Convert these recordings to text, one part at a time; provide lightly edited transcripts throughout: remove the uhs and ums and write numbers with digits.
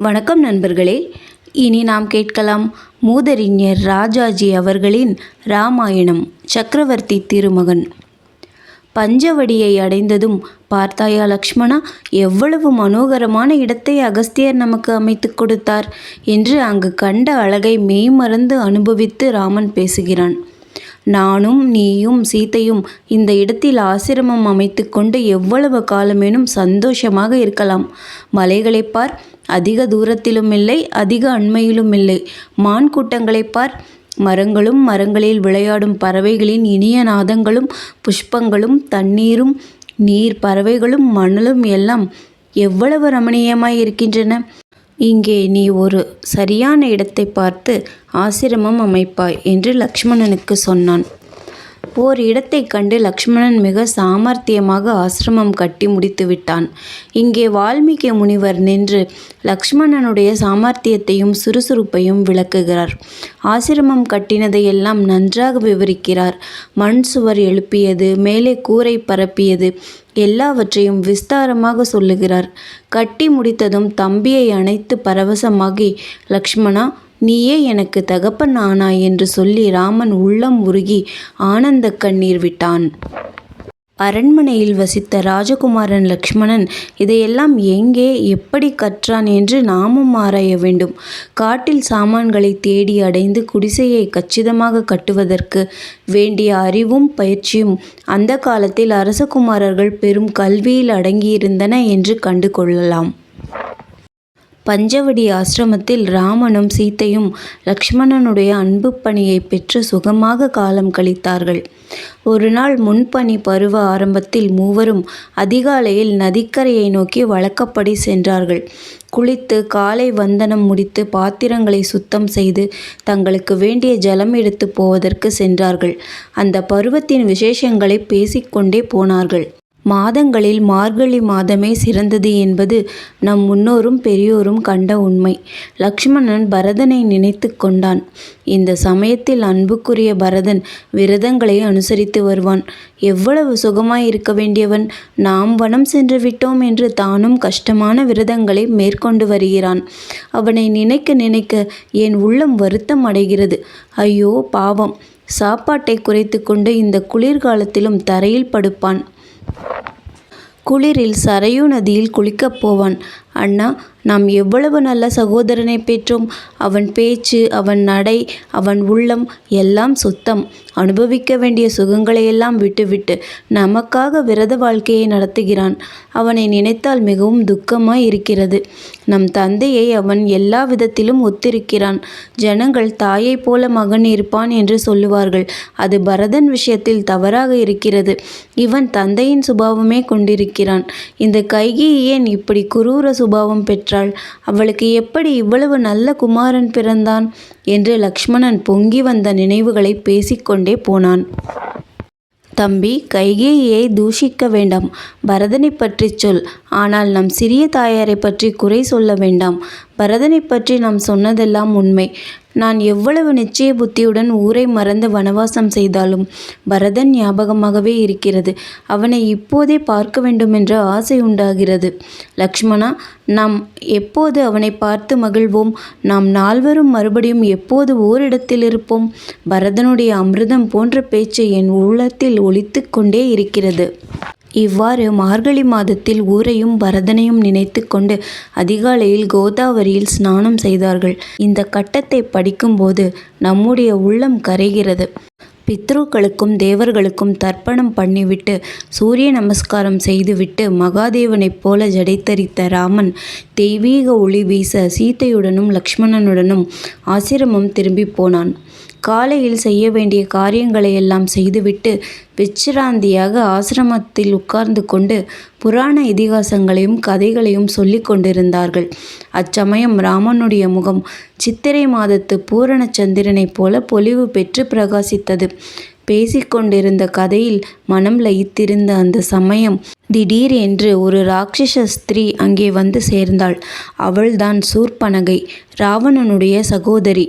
வணக்கம் நண்பர்களே. இனி நாம் கேட்கலாம் மூதறிஞர் ராஜாஜி அவர்களின் இராமாயணம் சக்கரவர்த்தி திருமகன். பஞ்சவடியை அடைந்ததும், பார்த்தாயா லக்ஷ்மணா, எவ்வளவு மனோகரமான இடத்தை அகஸ்தியர் நமக்கு அமைத்து கொடுத்தார் என்று அங்கு கண்ட அழகை மெய்மறந்து அனுபவித்து ராமன் பேசுகிறான். நானும் நீயும் சீதையும் இந்த இடத்தில் ஆசிரமம் அமைத்து கொண்டு எவ்வளவு காலமேனும் சந்தோஷமாக இருக்கலாம். மலைகளைப் பார், அதிக தூரத்திலும் இல்லை, அதிக அண்மையிலும் இல்லை. மான் கூட்டங்களைப் பார், மரங்களும் மரங்களில் விளையாடும் பறவைகளின் இனிய நாதங்களும் புஷ்பங்களும் தண்ணீரும் நீர் பறவைகளும் மணலும் எல்லாம் எவ்வளவு ரமணீயமாய் இருக்கின்றன. இங்கே நீ ஒரு சரியான இடத்தை பார்த்து ஆசிரமம் அமைப்பாய் என்று லக்ஷ்மணனுக்கு சொன்னான். ஓர் இடத்தை கண்டு லக்ஷ்மணன் மிக சாமர்த்தியமாக ஆசிரமம் கட்டி முடித்து விட்டான். இங்கே வால்மீகி முனிவர் நின்று லக்ஷ்மணனுடைய சாமர்த்தியத்தையும் சுறுசுறுப்பையும் விளக்குகிறார். ஆசிரமம் கட்டினதையெல்லாம் நன்றாக விவரிக்கிறார். மண் சுவர் எழுப்பியது, மேலே கூரை பரப்பியது, எல்லாவற்றையும் விஸ்தாரமாக சொல்லுகிறார். கட்டி முடித்ததும் தம்பியை அணைத்து பரவசமாகி, லக்ஷ்மணா, நீயே எனக்கு தகப்பன் ஆனாய் என்று சொல்லி ராமன் உள்ளம் உருகி ஆனந்த கண்ணீர் விட்டான். அரண்மனையில் வசித்த ராஜகுமாரன் லக்ஷ்மணன் இதையெல்லாம் எங்கே எப்படி கற்றான் என்று நாமும் ஆராய வேண்டும். காட்டில் சாமான்களை தேடி அடைந்து குடிசையை கச்சிதமாக கட்டுவதற்கு வேண்டிய அறிவும் பயிற்சியும் அந்த காலத்தில் அரசகுமாரர்கள் பெரும் கல்வியில் அடங்கியிருந்தன என்று கண்டு கொள்ளலாம். பஞ்சவடி ஆசிரமத்தில் ராமனும் சீதையும் லக்ஷ்மணனுடைய அன்பு பணியை பெற்று சுகமாக காலம் கழித்தார்கள். ஒரு நாள் முன்பனி பருவ ஆரம்பத்தில் மூவரும் அதிகாலையில் நதிக்கரையை நோக்கி வழக்கப்படி சென்றார்கள். குளித்து காலை வந்தனம் முடித்து பாத்திரங்களை சுத்தம் செய்து தங்களுக்கு வேண்டிய ஜலம் எடுத்து போவதற்கு சென்றார்கள். அந்த பருவத்தின் விசேஷங்களை பேசிக்கொண்டே போனார்கள். மாதங்களில் மார்கழி மாதமே சிறந்தது என்பது நம் முன்னோரும் பெரியோரும் கண்ட உண்மை. லக்ஷ்மணன் பரதனை நினைத்து கொண்டான். இந்த சமயத்தில் அன்புக்குரிய பரதன் விரதங்களை அனுசரித்து வருவான். எவ்வளவு சுகமாய் இருக்க வேண்டியவன் நாம் வனம் சென்று விட்டோம் என்று தானும் கஷ்டமான விரதங்களை மேற்கொண்டு வருகிறான். அவனை நினைக்க நினைக்க என் உள்ளம் வருத்தம் அடைகிறது. ஐயோ பாவம், சாப்பாட்டை குறைத்து கொண்டு இந்த குளிர்காலத்திலும் தரையில் படுப்பான். குளிரில் சரையு நதியில் குளிக்கப் போவான். அண்ணா, நாம் எவ்வளவு நல்ல சகோதரனை பெற்றோம். அவன் பேச்சு, அவன் நடை, அவன் உள்ளம் எல்லாம் சுத்தம். அனுபவிக்க வேண்டிய சுகங்களையெல்லாம் விட்டுவிட்டு நமக்காக விரத வாழ்க்கையை நடத்துகிறான். அவனை நினைத்தால் மிகவும் துக்கமாய் இருக்கிறது. நம் தந்தையை அவன் எல்லா விதத்திலும் ஒத்திருக்கிறான். ஜனங்கள் தாயை போல மகன் இருப்பான் என்று சொல்லுவார்கள். அது பரதன் விஷயத்தில் தவறாக இருக்கிறது. இவன் தந்தையின் சுபாவமே கொண்டிருக்கிறான். இந்த கைகேயி ஏன் இப்படி குரூர சுபாவம் பெற்றாள்? அவளுக்கு எப்படி இவ்வளவு நல்ல குமாரன் பிறந்தான் என்று லக்ஷ்மணன் பொங்கி வந்த நினைவுகளை பேசிக்கொண்டே போனான். தம்பி, கைகேயியை தூஷிக்க வேண்டாம். பரதனை பற்றி சொல். ஆனால் நம் சிறிய தாயாரை பற்றி குறை சொல்ல வேண்டாம். பரதனை பற்றி நாம் சொன்னதெல்லாம் உண்மை. நான் எவ்வளவு நிச்சய புத்தியுடன் ஊரை மறந்து வனவாசம் செய்தாலும் பரதன் ஞாபகமாகவே இருக்கிறது. அவனை இப்போதே பார்க்க வேண்டுமென்ற ஆசை உண்டாகிறது. லக்ஷ்மணா, நாம் எப்போது அவனை பார்த்து மகிழ்வோம்? நாம் நால்வரும் மறுபடியும் எப்போது ஓரிடத்தில் இருப்போம்? பரதனுடைய அமிர்தம் போன்ற பேச்சு என் உள்ளத்தில் ஒலித்து கொண்டே இருக்கிறது. இவ்வாறு மார்கழி மாதத்தில் ஊரையும் பரதனையும் நினைத்து கொண்டு அதிகாலையில் கோதாவரியில் ஸ்நானம் செய்தார்கள். இந்த கட்டத்தை படிக்கும்போது நம்முடைய உள்ளம் கரைகிறது. பித்ருக்களுக்கும் தேவர்களுக்கும் தர்ப்பணம் பண்ணிவிட்டு சூரிய நமஸ்காரம் செய்துவிட்டு மகாதேவனைப் போல ஜடைத்தரித்த ராமன் தெய்வீக ஒளி வீச சீதையுடனும் லக்ஷ்மணனுடனும் ஆசிரமம் திரும்பி போனான். காலையில் செய்ய வேண்டிய காரியங்களையெல்லாம் செய்துவிட்டு விச்சிராந்தியாக ஆசிரமத்தில் உட்கார்ந்து கொண்டு புராண இதிகாசங்களையும் கதைகளையும் சொல்லி கொண்டிருந்தார்கள். அச்சமயம் ராமனுடைய முகம் சித்திரை மாதத்து பூரண சந்திரனைப் போல பொலிவு பெற்று பிரகாசித்தது. பேசிக்கொண்டிருந்த கதையில் மனம் லயித்திருந்த அந்த சமயம் திடீர் என்று ஒரு ராட்சச ஸ்திரீ அங்கே வந்து சேர்ந்தாள். அவள்தான் சூர்பனகை, ராவணனுடைய சகோதரி.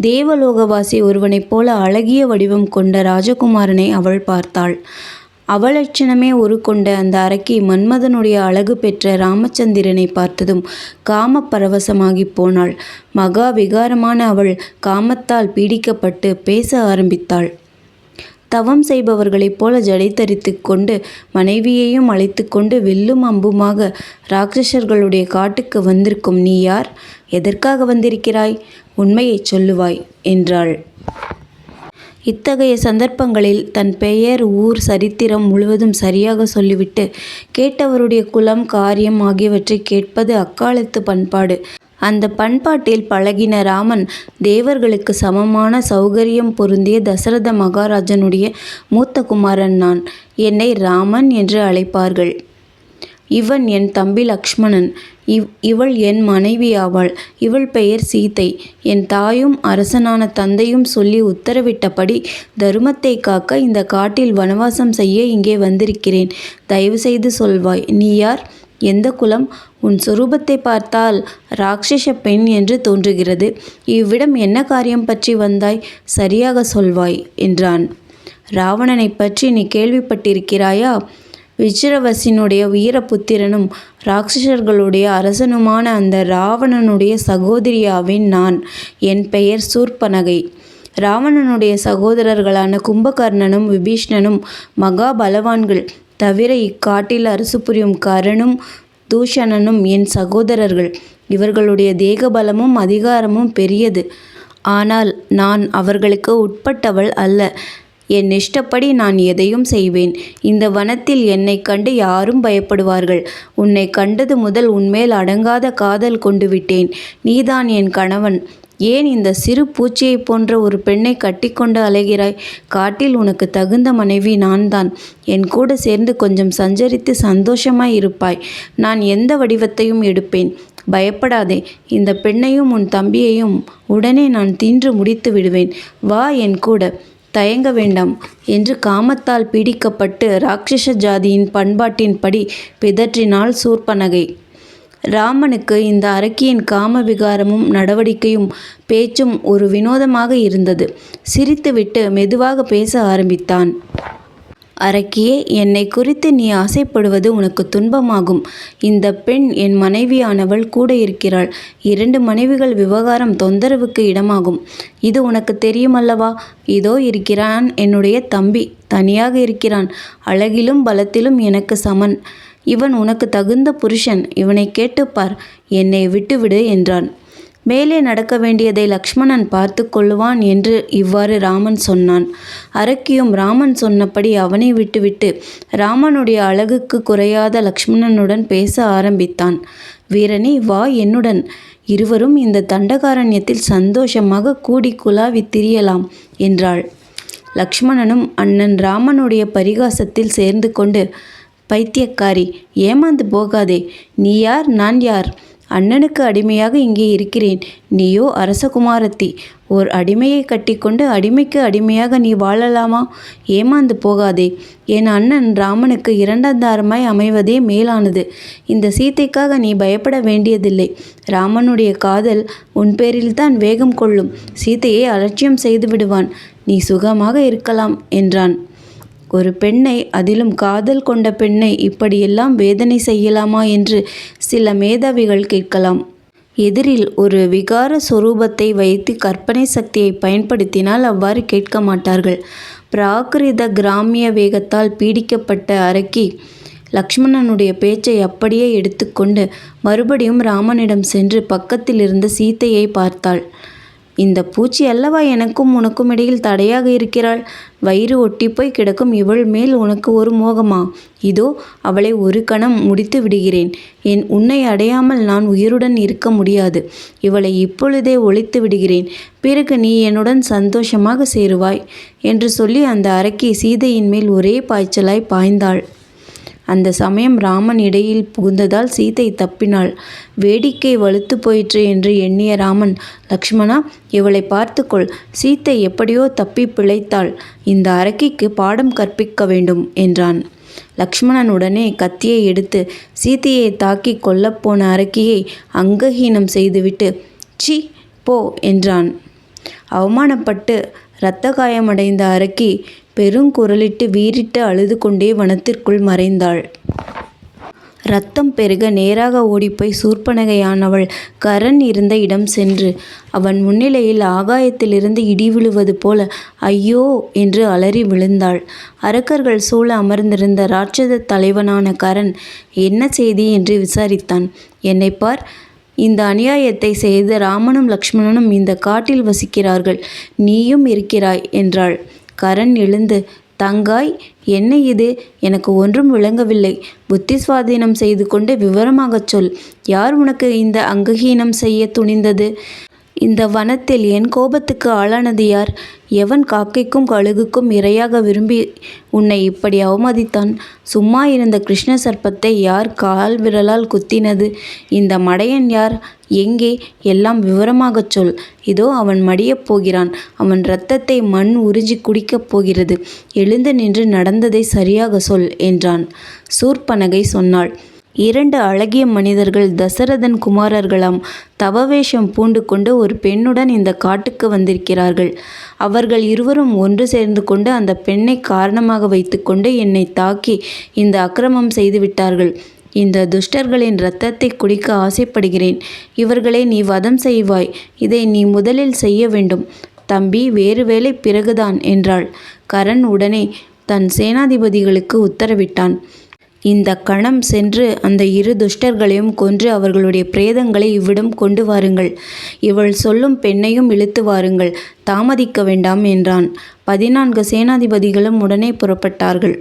தேவலோகவாசி ஒருவனைப் போல அழகிய வடிவம் கொண்ட ராஜகுமாரனை அவள் பார்த்தாள். அவலட்சணமே உருக்கொண்ட அந்த அரக்கி மன்மதனுடைய அழகு பெற்ற ராமச்சந்திரனை பார்த்ததும் காம பரவசமாகி போனாள். மகா விகாரமான அவள் காமத்தால் பீடிக்கப்பட்டு பேச ஆரம்பித்தாள். தவம் செய்பவர்களைப் போல ஜடை தரித்து கொண்டு மனைவியையும் அழைத்து கொண்டு வில்லும் அம்புமாக ராட்சசர்களுடைய காட்டுக்கு வந்திருக்கும் நீ யார்? எதற்காக வந்திருக்கிறாய்? உண்மையைச் சொல்லுவாய் என்றாள். இத்தகைய சந்தர்ப்பங்களில் தன் பெயர், ஊர், சரித்திரம் முழுவதும் சரியாக சொல்லிவிட்டு கேட்டவருடைய குலம், காரியம் ஆகியவற்றை கேட்பது அக்காலத்து பண்பாடு. அந்த பண்பாட்டில் பழகின ராமன் தேவர்களுக்கு சமமான சௌகரியம் பொருந்திய தசரத மகாராஜனுடைய மூத்த குமாரன் நான். என்னை ராமன் என்று அழைப்பார்கள். இவன் என் தம்பி லக்ஷ்மணன். இவள் என் மனைவி ஆவாள். இவள் பெயர் சீதை. என் தாயும் அரசனான தந்தையும் சொல்லி உத்தரவிட்டபடி தருமத்தை காக்க இந்த காட்டில் வனவாசம் செய்ய இங்கே வந்திருக்கிறேன். தயவு செய்து சொல்வாய், நீ யார்? எந்த குலம்? உன் சொரூபத்தை பார்த்தால் ராட்சச பெண் என்று தோன்றுகிறது. இவ்விடம் என்ன காரியம் பற்றி வந்தாய்? சரியாக சொல்வாய் என்றான். ராவணனை பற்றி நீ கேள்விப்பட்டிருக்கிறாயா? விஜ்ரவசினுடைய வீரபுத்திரனும் ராட்சசர்களுடைய அரசனுமான அந்த ராவணனுடைய சகோதரியாவேன் நான். என் பெயர் சூர்பனகை. ராவணனுடைய சகோதரர்களான கும்பகர்ணனும் விபீஷ்ணனும் மகா பலவான்கள். தவிர இக்காட்டில் அரசு புரியும் கரணும் தூஷணனும் என் சகோதரர்கள். இவர்களுடைய தேகபலமும் அதிகாரமும் பெரியது. ஆனால் நான் அவர்களுக்கு உட்பட்டவள் அல்ல. என் இஷ்டப்படி நான் எதையும் செய்வேன். இந்த வனத்தில் என்னை கண்டு யாரும் பயப்படுவார்கள். உன்னை கண்டது முதல் உன்மேல் அடங்காத காதல் கொண்டு விட்டேன். நீதான் என் கணவன். ஏன் இந்த சிறு பூச்சியை போன்ற ஒரு பெண்ணை கட்டிக்கொண்டு அலைகிறாய்? காட்டில் உனக்கு தகுந்த மனைவி நான்தான். என் கூட சேர்ந்து கொஞ்சம் சஞ்சரித்து சந்தோஷமாய் இருப்பாய். நான் எந்த வடிவத்தையும் எடுப்பேன். பயப்படாதே. இந்த பெண்ணையும் உன் தம்பியையும் உடனே நான் தின்று முடித்து விடுவேன். வா என் கூட. தயங்க வேண்டாம் என்று காமத்தால் பீடிக்கப்பட்டு ராட்சச ஜாதியின் பண்பாட்டின்படி பிதற்றினாள் சூர்பனகை. ராமனுக்கு இந்த அரக்கியின் காம விகாரமும் நடவடிக்கையும் பேச்சும் ஒரு வினோதமாக இருந்தது. சிரித்துவிட்டு மெதுவாக பேச ஆரம்பித்தான். அரக்கியே, என்னை குறித்து நீ ஆசைப்படுவது உனக்கு துன்பமாகும். இந்த பெண் என் மனைவியானவள் கூட இருக்கிறாள். 2 மனைவிகள் விவகாரம் தொந்தரவுக்கு இடமாகும். இது உனக்கு தெரியுமல்லவா? இதோ இருக்கிறான் என்னுடைய தம்பி. தனியாக இருக்கிறான். அழகிலும் பலத்திலும் எனக்கு சமன். இவன் உனக்கு தகுந்த புருஷன். இவனை கேட்டுப்பார். என்னை விட்டுவிடு என்றான். மேலே நடக்க வேண்டியதை லக்ஷ்மணன் பார்த்து கொள்ளுவான் என்று இவ்வாறு ராமன் சொன்னான். அரக்கியும் ராமன் சொன்னபடி அவனை விட்டுவிட்டு ராமனுடைய அழகுக்கு குறையாத லக்ஷ்மணனுடன் பேச ஆரம்பித்தான். வீரனே, வா என்னுடன். இருவரும் இந்த தண்டகாரண்யத்தில் சந்தோஷமாக கூடி குலாவி திரியலாம் என்றாள். லக்ஷ்மணனும் அண்ணன் ராமனுடைய பரிகாசத்தில் சேர்ந்து கொண்டு, பைத்தியக்காரி, ஏமாந்து போகாதே. நீ யார், நான் யார்? அண்ணனுக்கு அடிமையாக இங்கே இருக்கிறேன். நீயோ அரசகுமாரத்தி. ஓர் அடிமையை கட்டிக்கொண்டு அடிமைக்கு அடிமையாக நீ வாழலாமா? ஏமாந்து போகாதே. என் அண்ணன் ராமனுக்கு 2ஆம் தாரமாய் அமைவதே மேலானது. இந்த சீதைக்காக நீ பயப்பட வேண்டியதில்லை. ராமனுடைய காதல் உன் பேரில்தான் வேகம் கொள்ளும். சீதையை அலட்சியம் செய்து விடுவான். நீ சுகமாக இருக்கலாம் என்றான். ஒரு பெண்ணை, அதிலும் காதல் கொண்ட பெண்ணை இப்படியெல்லாம் வேதனை செய்யலாமா என்று சில மேதாவிகள் கேட்கலாம். எதிரில் ஒரு விகார சொரூபத்தை வைத்து கற்பனை சக்தியை பயன்படுத்தினால் அவ்வாறு கேட்க மாட்டார்கள். பிராகிருத கிராமிய வேகத்தால் பீடிக்கப்பட்ட அரக்கி லக்ஷ்மணனுடைய பேச்சை அப்படியே எடுத்துக்கொண்டு மறுபடியும் ராமனிடம் சென்று பக்கத்தில் இருந்த சீதையை பார்த்தாள். இந்த பூச்சி அல்லவா எனக்கும் உனக்கும் இடையில் தடையாக இருக்கிறாள்? வயிறு ஒட்டிப்போய் கிடக்கும் இவள் மேல் உனக்கு ஒரு மோகமா? இதோ அவளை ஒரு கணம் முடித்து விடுகிறேன். உன்னை அடையாமல் நான் உயிருடன் இருக்க முடியாது. இவளை இப்பொழுதே ஒழித்து விடுகிறேன். பிறகு நீ என்னுடன் சந்தோஷமாக சேருவாய் என்று சொல்லி அந்த அரக்கி சீதையின் மேல் ஒரே பாய்ச்சலாய் பாய்ந்தாள். அந்த சமயம் ராமன் இடையில் புகுந்ததால் சீதை தப்பினாள். வேடிக்கை வலுத்து போயிற்று என்று எண்ணிய ராமன், லக்ஷ்மணா, இவளை பார்த்துக்கொள். சீதை எப்படியோ தப்பி பிழைத்தாள். இந்த அரக்கிக்கு பாடம் கற்பிக்க வேண்டும் என்றான். லக்ஷ்மணன் உடனே கத்தியை எடுத்து சீதையை தாக்கி கொல்லப்போன அரக்கியை அங்கஹீனம் செய்துவிட்டு, சி போ என்றான். அவமானப்பட்டு இரத்த காயமடைந்த அரக்கி பெருங்குரலிட்டு வீறிட்டு அழுது கொண்டே வனத்திற்குள் மறைந்தாள். இரத்தம் பெருக நேராக ஓடிப்போய் சூர்ப்பனகையானவள் கரன் இருந்த இடம் சென்று அவன் முன்னிலையில் ஆகாயத்திலிருந்து இடி விழுவது போல ஐயோ என்று அலறி விழுந்தாள். அரக்கர்கள் சூழ அமர்ந்திருந்த ராட்சத தலைவனான கரன் என்ன செய்தி என்று விசாரித்தான். என்னை பார், இந்த அநியாயத்தை செய்த ராமனும் லக்ஷ்மணனும் இந்த காட்டில் வசிக்கிறார்கள், நீயும் இருக்கிறாய் என்றாள். கரன் எழுந்து, தங்காய், என்ன இது? எனக்கு ஒன்றும் விளங்கவில்லை. புத்தி சுவாதீனம் செய்து கொண்டு விவரமாகச் சொல். யார் உனக்கு இந்த அங்கஹீனம் செய்ய துணிந்தது? இந்த வனத்தில் என் கோபத்துக்கு ஆளானது யார்? எவன் காக்கைக்கும் கழுகுக்கும் இரையாக விரும்பி உன்னை இப்படி அவமதித்தான்? சும்மா இருந்த கிருஷ்ண சர்ப்பத்தை யார் கால் விரலால் குத்தினது? இந்த மடையன் யார்? எங்கே? எல்லாம் விவரமாகச் சொல். இதோ அவன் மடியப் போகிறான். அவன் இரத்தத்தை மண் உறிஞ்சி குடிக்கப் போகிறது. எழுந்து நின்று நடந்ததை சரியாக சொல் என்றான். சூர்ப்பனகை சொன்னாள், 2 அழகிய மனிதர்கள் தசரதன் குமாரர்களாம். தவவேஷம் பூண்டு கொண்டு ஒரு பெண்ணுடன் இந்த காட்டுக்கு வந்திருக்கிறார்கள். அவர்கள் இருவரும் ஒன்று சேர்ந்து கொண்டு அந்த பெண்ணை காரணமாக வைத்துக்கொண்டு என்னை தாக்கி இந்த அக்கிரமம் செய்து விட்டார்கள். இந்த துஷ்டர்களின் இரத்தத்தை குடிக்க ஆசைப்படுகிறேன். இவர்களை நீ வதம் செய்வாய். இதை நீ முதலில் செய்ய வேண்டும். தம்பி, வேறு வேலை பிறகுதான் என்றாள். கரன் உடனே தன் சேனாதிபதிகளுக்கு உத்தரவிட்டான். இந்த கணம் சென்று அந்த 2 துஷ்டர்களையும் கொன்று அவர்களுடைய பிரேதங்களை இவ்விடம் கொண்டு வாருங்கள். இவள் சொல்லும் பெண்ணையும் இழுத்து வாருங்கள். தாமதிக்க வேண்டாம் என்றான். 14 சேனாதிபதிகளும் உடனே புறப்பட்டார்கள்.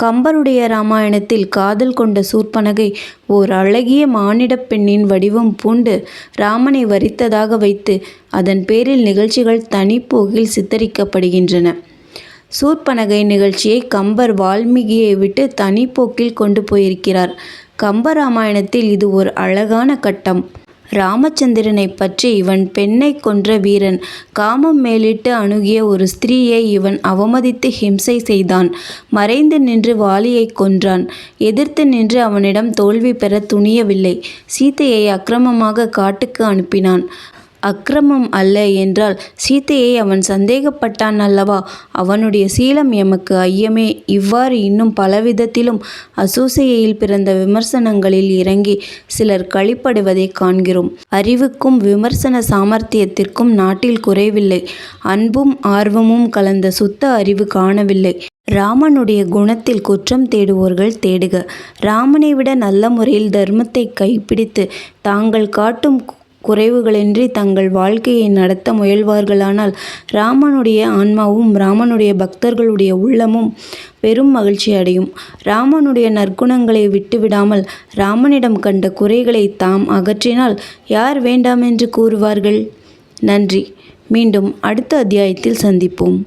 கம்பருடைய இராமாயணத்தில் காதல் கொண்ட சூர்ப்பனகை ஓர் அழகிய மானிடப் பெண்ணின் வடிவம் பூண்டு ராமனை வரித்ததாக வைத்து அதன் பேரில் நிகழ்ச்சிகள் தனிப்போக்கில் சித்தரிக்கப்படுகின்றன. சூர்ப்பனகை நிகழ்ச்சியை கம்பர் வால்மீகியை விட்டு தனிப்போக்கில் கொண்டு போயிருக்கிறார். கம்பராமாயணத்தில் இது ஒரு அழகான கட்டம். ராமச்சந்திரனை பற்றி இவன் பெண்ணை கொன்ற வீரன். காமம் மேலிட்டு அணுகிய ஒரு ஸ்திரீயை இவன் அவமதித்து ஹிம்சை செய்தான். மறைந்து நின்று வாலியை கொன்றான். எதிர்த்து நின்று அவனிடம் தோல்வி பெற துணியவில்லை. சீதையை அக்கிரமமாக காட்டுக்கு அனுப்பினான். அக்கிரமம் அல்ல என்றால் சீதையை அவன் சந்தேகப்பட்டான் அல்லவா? அவனுடைய சீலம் எமக்கு ஐயமே. இவ்வாறு இன்னும் பலவிதத்திலும் அசூசையில் பிறந்த விமர்சனங்களில் இறங்கி சிலர் களிப்படுவதை காண்கிறோம். அறிவுக்கும் விமர்சன சாமர்த்தியத்திற்கும் நாட்டில் குறைவில்லை. அன்பும் ஆர்வமும் கலந்த சுத்த அறிவு காணவில்லை. ராமனுடைய குணத்தில் குற்றம் தேடுவோர்கள் தேடுக. ராமனை விட நல்ல முறையில் தர்மத்தை கைப்பிடித்து தாங்கள் காட்டும் குறைவுகளின்றி தங்கள் வாழ்க்கையை நடத்த முயல்வார்களானால் ராமனுடைய ஆன்மாவும் ராமனுடைய பக்தர்களுடைய உள்ளமும் பெரும் மகிழ்ச்சி அடையும். ராமனுடைய நற்குணங்களை விட்டுவிடாமல் ராமனிடம் கண்ட குறைகளை தாம் அகற்றினால் யார் வேண்டாமென்று கூறுவார்கள்? நன்றி. மீண்டும் அடுத்த அத்தியாயத்தில் சந்திப்போம்.